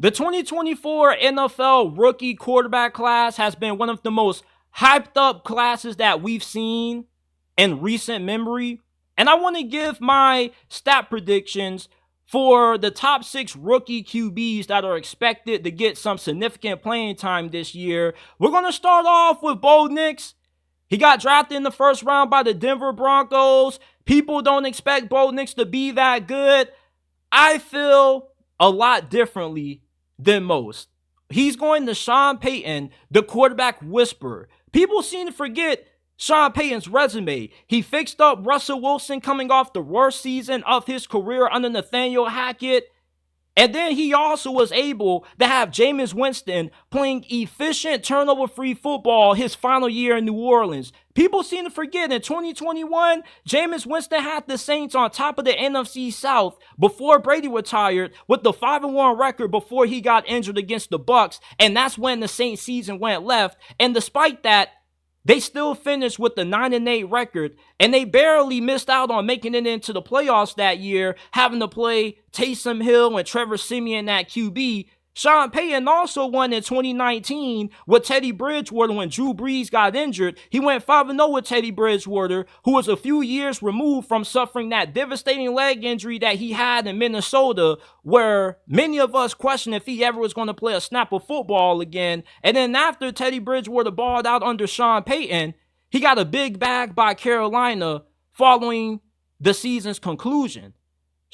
The 2024 NFL rookie quarterback class has been one of the most hyped up classes that we've seen in recent memory. And I want to give my stat predictions for the top 6 rookie QBs that are expected to get some significant playing time this year. We're going to start off with Bo Nix. He got drafted in the first round by the Denver Broncos. People don't expect Bo Nix to be that good. I feel a lot differently than most. He's going to Sean Payton, the quarterback whisperer. People seem to forget Sean Payton's resume. He fixed up Russell Wilson coming off the worst season of his career under Nathaniel Hackett. And then he also was able to have Jameis Winston playing efficient turnover-free football his final year in New Orleans. People seem to forget in 2021, Jameis Winston had the Saints on top of the NFC South before Brady retired with the 5-1 record before he got injured against the Bucs. And that's when the Saints season went left. And despite that, they still finished with the 9-8 record, and they barely missed out on making it into the playoffs that year, having to play Taysom Hill and Trevor Siemian at QB. Sean Payton also won in 2019 with Teddy Bridgewater when Drew Brees got injured. He went 5-0 with Teddy Bridgewater, who was a few years removed from suffering that devastating leg injury that he had in Minnesota, where many of us questioned if he ever was going to play a snap of football again. And then after Teddy Bridgewater balled out under Sean Payton, he got a big bag by Carolina following the season's conclusion.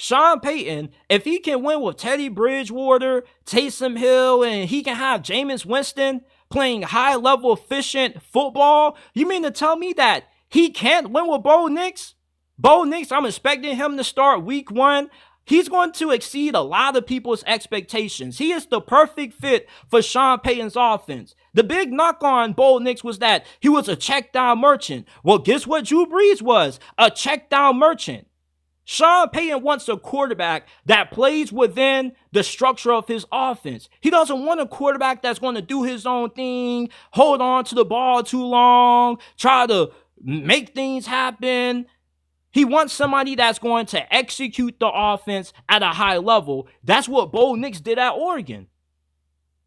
Sean Payton, if he can win with Teddy Bridgewater, Taysom Hill, and he can have Jameis Winston playing high-level efficient football, you mean to tell me that he can't win with Bo Nix? Bo Nix, I'm expecting him to start week 1. He's going to exceed a lot of people's expectations. He is the perfect fit for Sean Payton's offense. The big knock on Bo Nix was that he was a check-down merchant. Well, guess what Drew Brees was? A check-down merchant. Sean Payton wants a quarterback that plays within the structure of his offense. He doesn't want a quarterback that's going to do his own thing, hold on to the ball too long, try to make things happen. He wants somebody that's going to execute the offense at a high level. That's what Bo Nix did at Oregon.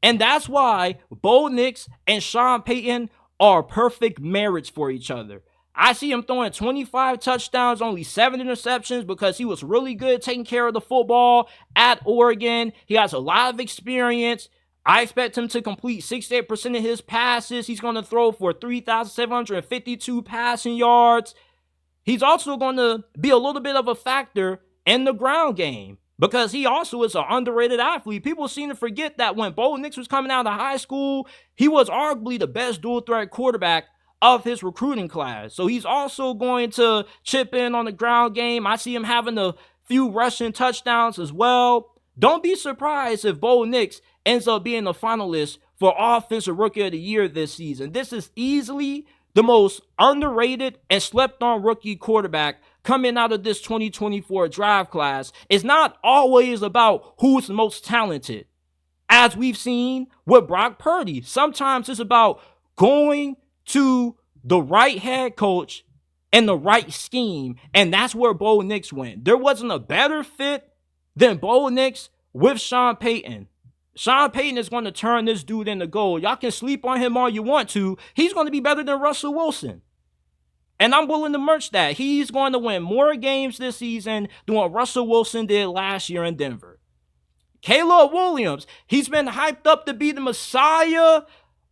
And that's why Bo Nix and Sean Payton are a perfect marriage for each other. I see him throwing 25 touchdowns, only 7 interceptions because he was really good taking care of the football at Oregon. He has a lot of experience. I expect him to complete 68% of his passes. He's going to throw for 3,752 passing yards. He's also going to be a little bit of a factor in the ground game because he also is an underrated athlete. People seem to forget that when Bo Nix was coming out of high school, he was arguably the best dual-threat quarterback of his recruiting class. So he's also going to chip in on the ground game. I see him having a few rushing touchdowns as well. Don't be surprised if Bo Nix ends up being a finalist for Offensive Rookie of the Year this season. This is easily the most underrated and slept on rookie quarterback coming out of this 2024 draft class. It's not always about who's the most talented. As we've seen with Brock Purdy, sometimes it's about going to the right head coach and the right scheme, and that's where Bo Nix went. There wasn't a better fit than Bo Nix with Sean Payton. Sean Payton is going to turn this dude into gold. Y'all can sleep on him all you want to. He's going to be better than Russell Wilson. And I'm willing to merch that. He's going to win more games this season than what Russell Wilson did last year in Denver. Caleb Williams, he's been hyped up to be the messiah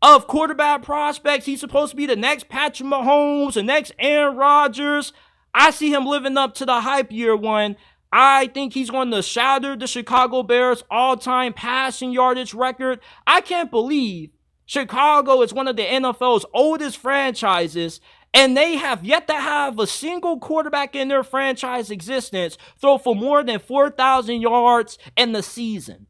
of quarterback prospects. He's supposed to be the next Patrick Mahomes, the next Aaron Rodgers. I see him living up to the hype year 1. I think he's going to shatter the Chicago Bears' all-time passing yardage record. I can't believe Chicago is one of the NFL's oldest franchises, and they have yet to have a single quarterback in their franchise existence throw for more than 4,000 yards in the season.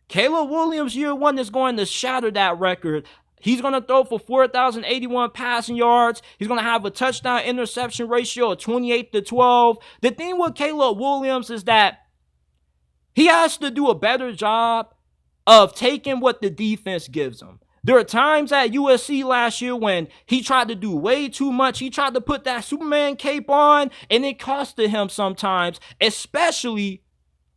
Caleb Williams year 1 is going to shatter that record. He's going to throw for 4,081 passing yards. He's going to have a touchdown interception ratio of 28-12. The thing with Caleb Williams is that he has to do a better job of taking what the defense gives him. There are times at USC last year when he tried to do way too much. He tried to put that Superman cape on, and it costed him sometimes, especially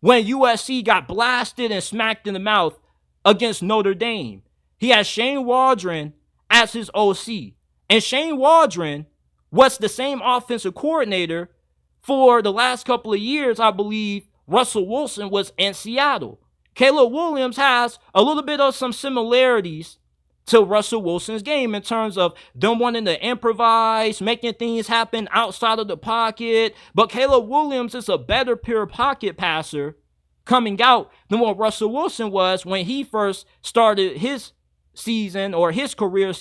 when USC got blasted and smacked in the mouth against Notre Dame. He has Shane Waldron as his OC. And Shane Waldron was the same offensive coordinator for the last couple of years, I believe, Russell Wilson was in Seattle. Caleb Williams has a little bit of some similarities to Russell Wilson's game in terms of them wanting to improvise, making things happen outside of the pocket. But Caleb Williams is a better pure pocket passer coming out than what Russell Wilson was when he first started his season, or his career,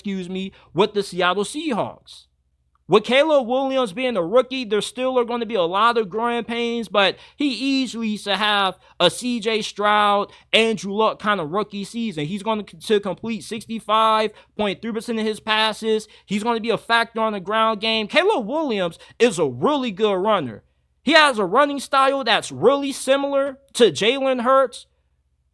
with the Seattle Seahawks. With Caleb Williams being a rookie, there still are going to be a lot of growing pains, but he easily used to have a CJ Stroud, Andrew Luck kind of rookie season. He's going to complete 65.3% of his passes. He's going to be a factor on the ground game. Caleb Williams is a really good runner. He has a running style that's really similar to Jalen Hurts.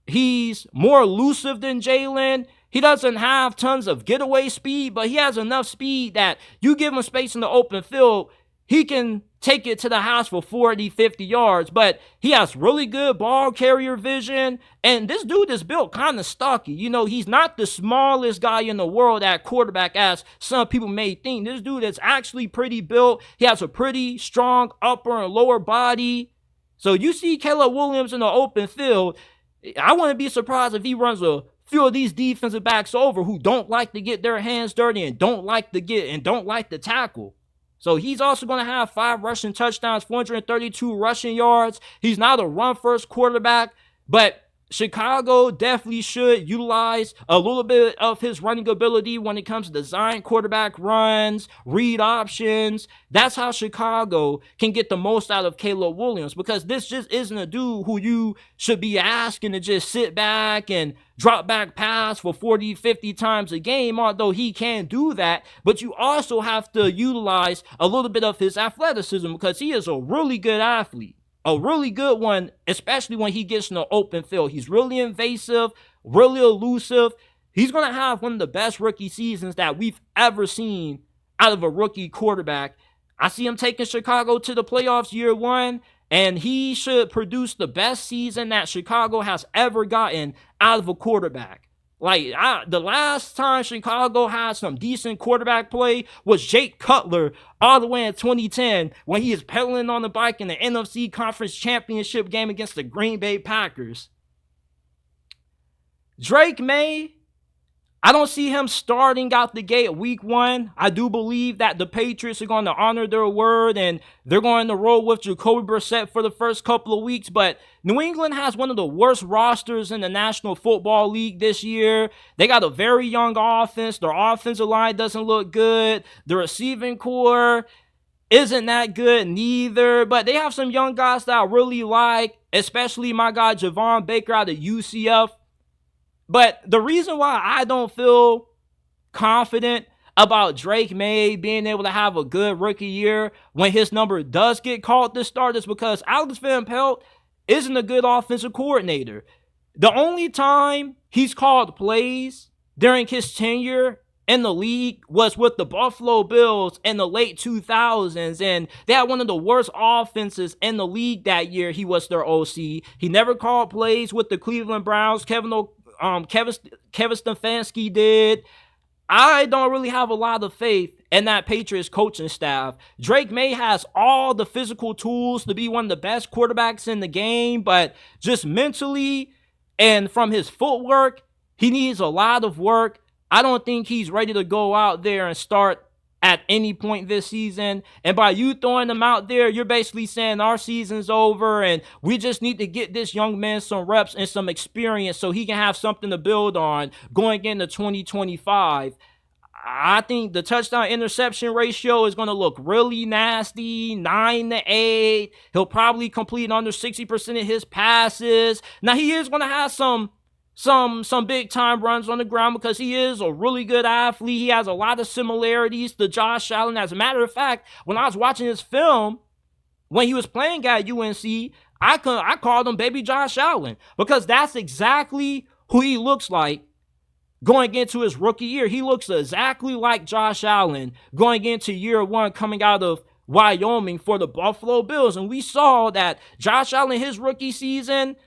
He's more elusive than Jalen. He doesn't have tons of getaway speed, but he has enough speed that you give him space in the open field, he can take it to the house for 40, 50 yards. But he has really good ball carrier vision, and this dude is built kind of stocky. You know, he's not the smallest guy in the world at quarterback, as some people may think. This dude is actually pretty built. He has a pretty strong upper and lower body. So you see Caleb Williams in the open field, I wouldn't be surprised if he runs a few of these defensive backs over who don't like to get their hands dirty and don't like to tackle. So he's also going to have 5 rushing touchdowns, 432 rushing yards. He's not a run-first quarterback, but Chicago definitely should utilize a little bit of his running ability when it comes to design quarterback runs, read options. That's how Chicago can get the most out of Caleb Williams, because this just isn't a dude who you should be asking to just sit back and drop back pass for 40, 50 times a game, although he can do that. But you also have to utilize a little bit of his athleticism, because he is a really good athlete. A really good one, especially when he gets in the open field. He's really invasive, really elusive. He's going to have one of the best rookie seasons that we've ever seen out of a rookie quarterback. I see him taking Chicago to the playoffs year 1, and he should produce the best season that Chicago has ever gotten out of a quarterback. Like, the last time Chicago had some decent quarterback play was Jake Cutler all the way in 2010 when he is pedaling on the bike in the NFC Conference Championship game against the Green Bay Packers. Drake May, I don't see him starting out the gate week 1. I do believe that the Patriots are going to honor their word and they're going to roll with Jacoby Brissett for the first couple of weeks. But New England has one of the worst rosters in the National Football League this year. They got a very young offense. Their offensive line doesn't look good. The receiving core isn't that good neither. But they have some young guys that I really like, especially my guy Javon Baker out of UCF. But the reason why I don't feel confident about Drake May being able to have a good rookie year when his number does get called to start is because Alex Van Pelt isn't a good offensive coordinator. The only time he's called plays during his tenure in the league was with the Buffalo Bills in the late 2000s, and they had one of the worst offenses in the league that year. He was their OC. He never called plays with the Cleveland Browns. Kevin Stefanski did. I don't really have a lot of faith in that Patriots coaching staff. Drake May has all the physical tools to be one of the best quarterbacks in the game, but just mentally and from his footwork, he needs a lot of work. I don't think he's ready to go out there and start at any point this season. And by you throwing him out there, you're basically saying our season's over and we just need to get this young man some reps and some experience so he can have something to build on going into 2025. I think the touchdown interception ratio is going to look really nasty, 9-8. He'll probably complete under 60% of his passes. Now, he is going to have some big time runs on the ground because he is a really good athlete. He has a lot of similarities to Josh Allen. As a matter of fact, when I was watching his film, when he was playing at UNC, I called him Baby Josh Allen because that's exactly who he looks like going into his rookie year. He looks exactly like Josh Allen going into year 1 coming out of Wyoming for the Buffalo Bills. And we saw that Josh Allen, his rookie season,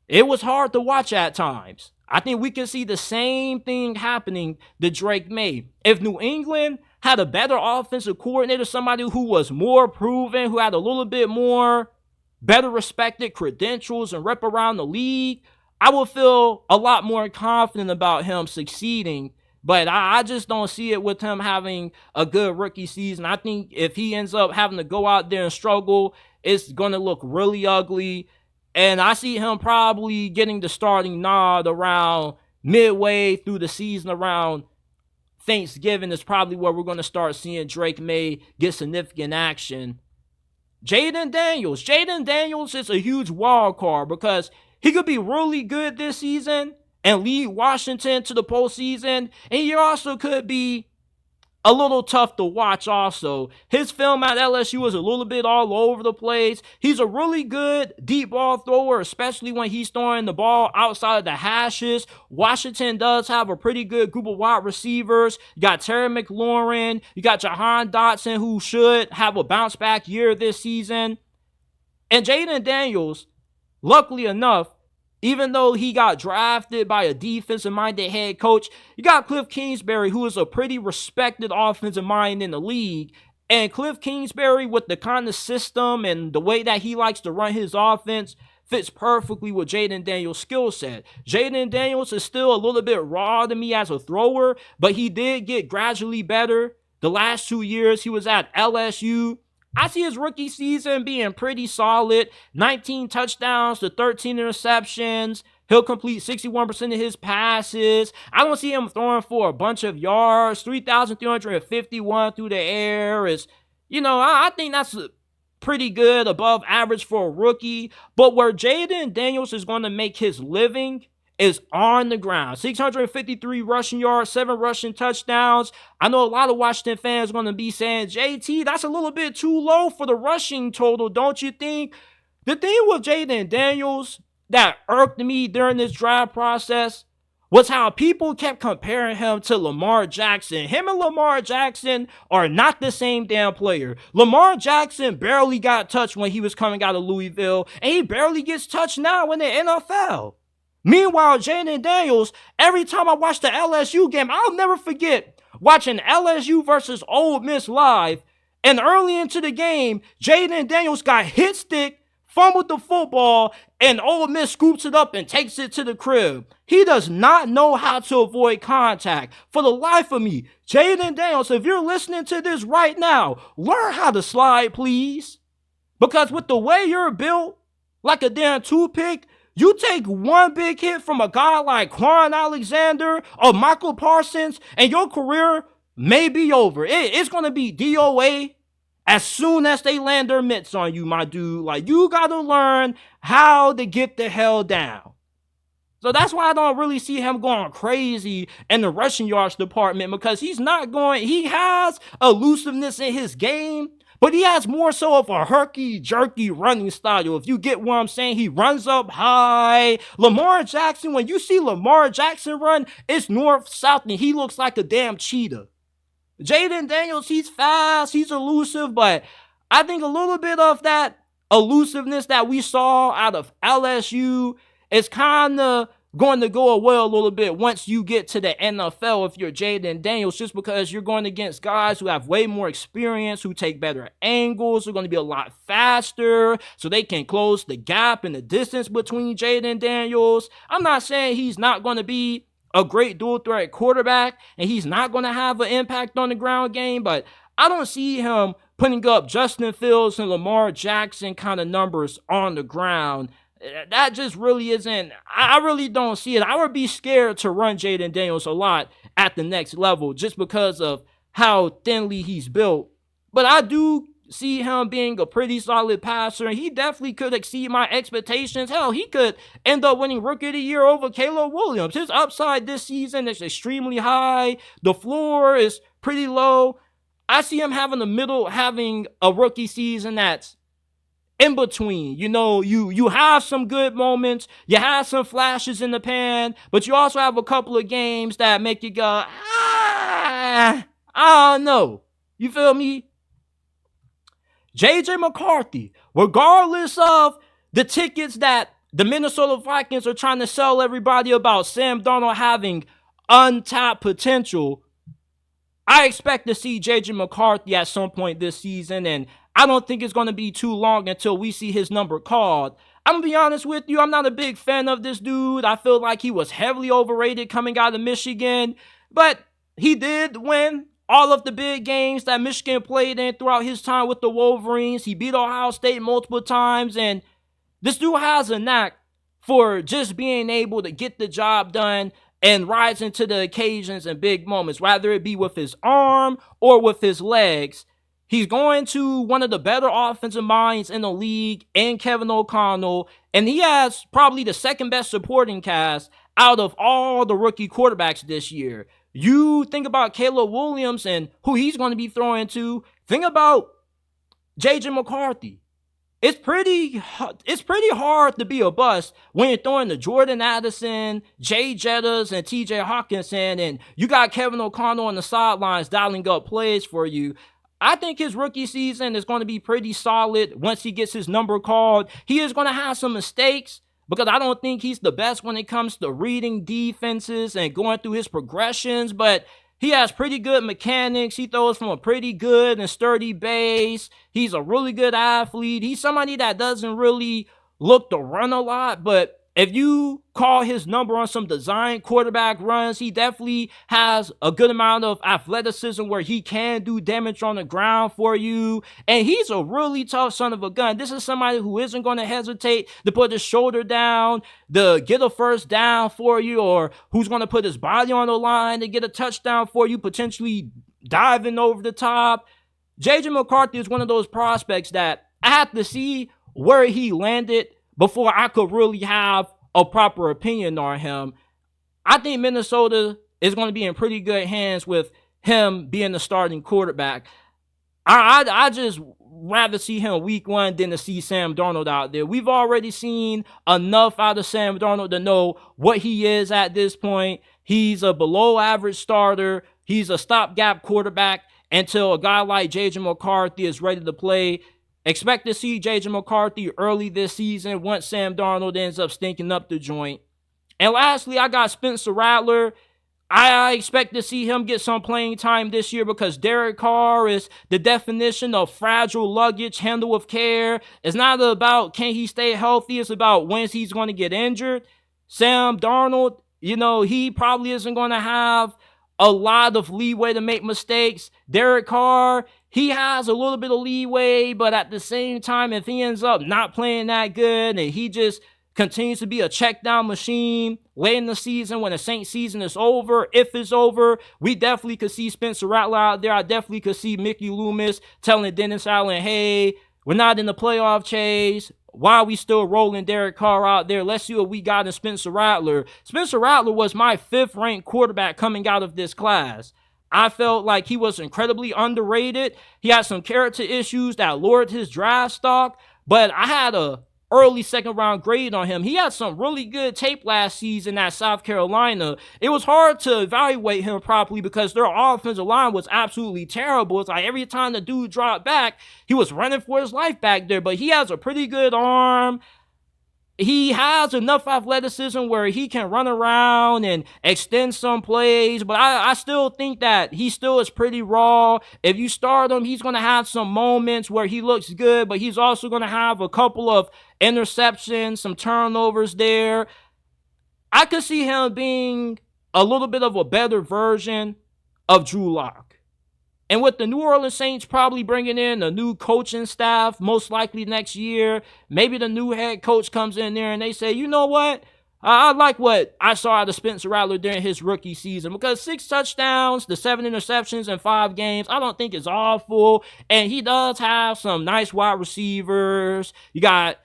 it was hard to watch at times. I think we can see the same thing happening to Drake May. If New England had a better offensive coordinator, somebody who was more proven, who had a little bit more better respected credentials and rep around the league, I would feel a lot more confident about him succeeding. But I just don't see it with him having a good rookie season. I think if he ends up having to go out there and struggle, it's going to look really ugly. And I see him probably getting the starting nod around midway through the season, around Thanksgiving is probably where we're going to start seeing Drake May get significant action. Jayden Daniels is a huge wild card because he could be really good this season and lead Washington to the postseason, and he also could be a little tough to watch also. His film at LSU is a little bit all over the place. He's a really good deep ball thrower, especially when he's throwing the ball outside of the hashes. Washington does have a pretty good group of wide receivers. You got Terry McLaurin. You got Jahan Dotson, who should have a bounce back year this season. And Jayden Daniels, luckily enough, even though he got drafted by a defensive-minded head coach, you got Cliff Kingsbury, who is a pretty respected offensive mind in the league. And Cliff Kingsbury, with the kind of system and the way that he likes to run his offense, fits perfectly with Jayden Daniels' skill set. Jayden Daniels is still a little bit raw to me as a thrower, but he did get gradually better. The last 2 years he was at LSU, I see his rookie season being pretty solid. 19 touchdowns to 13 interceptions. He'll complete 61% of his passes. I don't see him throwing for a bunch of yards. 3,351 through the air is, I think that's pretty good, above average for a rookie. But where Jayden Daniels is going to make his living is on the ground. 653 rushing yards, 7 rushing touchdowns. I know a lot of Washington fans are going to be saying, JT, that's a little bit too low for the rushing total, don't you think? The thing with Jayden Daniels that irked me during this draft process was how people kept comparing him to Lamar Jackson. Him and Lamar Jackson are not the same damn player. Lamar Jackson barely got touched when he was coming out of Louisville, and he barely gets touched now in the NFL. Meanwhile, Jayden Daniels, every time I watch the LSU game, I'll never forget watching LSU versus Ole Miss live. And early into the game, Jayden Daniels got hit stick, fumbled the football, and Ole Miss scoops it up and takes it to the crib. He does not know how to avoid contact. For the life of me, Jayden Daniels, if you're listening to this right now, learn how to slide, please. Because with the way you're built, like a damn toothpick, you take one big hit from a guy like Quan Alexander or Michael Parsons, and your career may be over. It's going to be DOA as soon as they land their mitts on you, my dude. Like, you got to learn how to get the hell down. So that's why I don't really see him going crazy in the rushing yards department, because he has elusiveness in his game, but he has more so of a herky-jerky running style. If you get what I'm saying, he runs up high. Lamar Jackson, when you see Lamar Jackson run, it's north-south, and he looks like a damn cheetah. Jayden Daniels, he's fast, he's elusive, but I think a little bit of that elusiveness that we saw out of LSU is kind of going to go away a little bit once you get to the NFL if you're Jayden Daniels, just because you're going against guys who have way more experience, who take better angles, who are going to be a lot faster, so they can close the gap and the distance between Jayden Daniels. I'm not saying he's not going to be a great dual threat quarterback and he's not going to have an impact on the ground game, but I don't see him putting up Justin Fields and Lamar Jackson kind of numbers on the ground. That just really isn't, I really don't see it. I would be scared to run Jayden Daniels a lot at the next level just because of how thinly he's built. But I do see him being a pretty solid passer, and he definitely could exceed my expectations. Hell, he could end up winning Rookie of the Year over Caleb Williams. His upside this season is extremely high. The floor is pretty low. I see him having a rookie season that's in between. You have some good moments, you have some flashes in the pan, but you also have a couple of games that make you go, I don't know. You feel me? JJ McCarthy, regardless of the tickets that the Minnesota Vikings are trying to sell everybody about Sam Darnold having untapped potential. I expect to see J.J. McCarthy at some point this season, and I don't think it's going to be too long until we see his number called. I'm going to be honest with you, I'm not a big fan of this dude. I feel like he was heavily overrated coming out of Michigan, but he did win all of the big games that Michigan played in throughout his time with the Wolverines. He beat Ohio State multiple times, and this dude has a knack for just being able to get the job done and rising to the occasions and big moments, whether it be with his arm or with his legs. He's going to one of the better offensive minds in the league in Kevin O'Connell, and he has probably the second best supporting cast out of all the rookie quarterbacks this year. You think about Caleb Williams and who he's going to be throwing to. Think about J.J. McCarthy. It's pretty hard to be a bust when you're throwing to Jordan Addison, Jay Jettas, and TJ Hawkinson, and you got Kevin O'Connell on the sidelines dialing up plays for you. I think his rookie season is going to be pretty solid once he gets his number called. He is going to have some mistakes because I don't think he's the best when it comes to reading defenses and going through his progressions, but he has pretty good mechanics. He throws from a pretty good and sturdy base. He's a really good athlete. He's somebody that doesn't really look to run a lot, but if you call his number on some design quarterback runs, he definitely has a good amount of athleticism where he can do damage on the ground for you. And he's a really tough son of a gun. This is somebody who isn't going to hesitate to put his shoulder down, to get a first down for you, or who's going to put his body on the line to get a touchdown for you, potentially diving over the top. J.J. McCarthy is one of those prospects that I have to see where he landed before I could really have a proper opinion on him. I think Minnesota is going to be in pretty good hands with him being the starting quarterback. I just rather see him week one than to see Sam Darnold out there. We've already seen enough out of Sam Darnold to know what he is at this point. He's a below average starter. He's a stopgap quarterback until a guy like J.J. McCarthy is ready to play. Expect to see J.J. McCarthy early this season once Sam Darnold ends up stinking up the joint. And lastly, I got Spencer Rattler. I expect to see him get some playing time this year because Derek Carr is the definition of fragile luggage, handle with care. It's not about can he stay healthy. It's about when he's going to get injured. Sam Darnold, he probably isn't going to have a lot of leeway to make mistakes. Derek Carr, he has a little bit of leeway, but at the same time, if he ends up not playing that good and he just continues to be a check down machine late in the season when the Saints season is over, if it's over, we definitely could see Spencer Rattler out there. I definitely could see Mickey Loomis telling Dennis Allen, hey, we're not in the playoff chase. Why are we still rolling Derek Carr out there? Let's see what we got in Spencer Rattler. Spencer Rattler was my 5th ranked quarterback coming out of this class. I felt like he was incredibly underrated. He had some character issues that lowered his draft stock, but I had a early 2nd round grade on him. He had some really good tape last season at South Carolina. It was hard to evaluate him properly because their offensive line was absolutely terrible. It's like every time the dude dropped back, he was running for his life back there, but he has a pretty good arm. He has enough athleticism where he can run around and extend some plays, but I still think that he still is pretty raw. If you start him, he's going to have some moments where he looks good, but he's also going to have a couple of interceptions, some turnovers there. I could see him being a little bit of a better version of Drew Lock. And with the New Orleans Saints probably bringing in a new coaching staff, most likely next year, maybe the new head coach comes in there and they say, you know what? I like what I saw out of Spencer Rattler during his rookie season because 6 touchdowns, the 7 interceptions in 5 games, I don't think is awful. And he does have some nice wide receivers. You got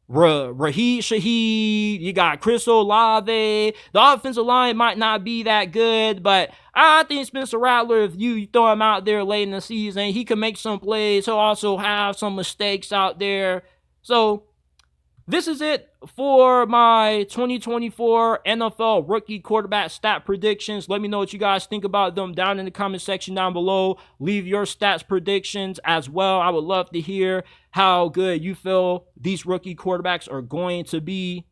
Raheem Shaheed, you got Chris Olave. The offensive line might not be that good, but I think Spencer Rattler, if you throw him out there late in the season, he can make some plays. He'll also have some mistakes out there. So this is it for my 2024 NFL rookie quarterback stat predictions. Let me know what you guys think about them down in the comment section down below. Leave your stats predictions as well. I would love to hear how good you feel these rookie quarterbacks are going to be.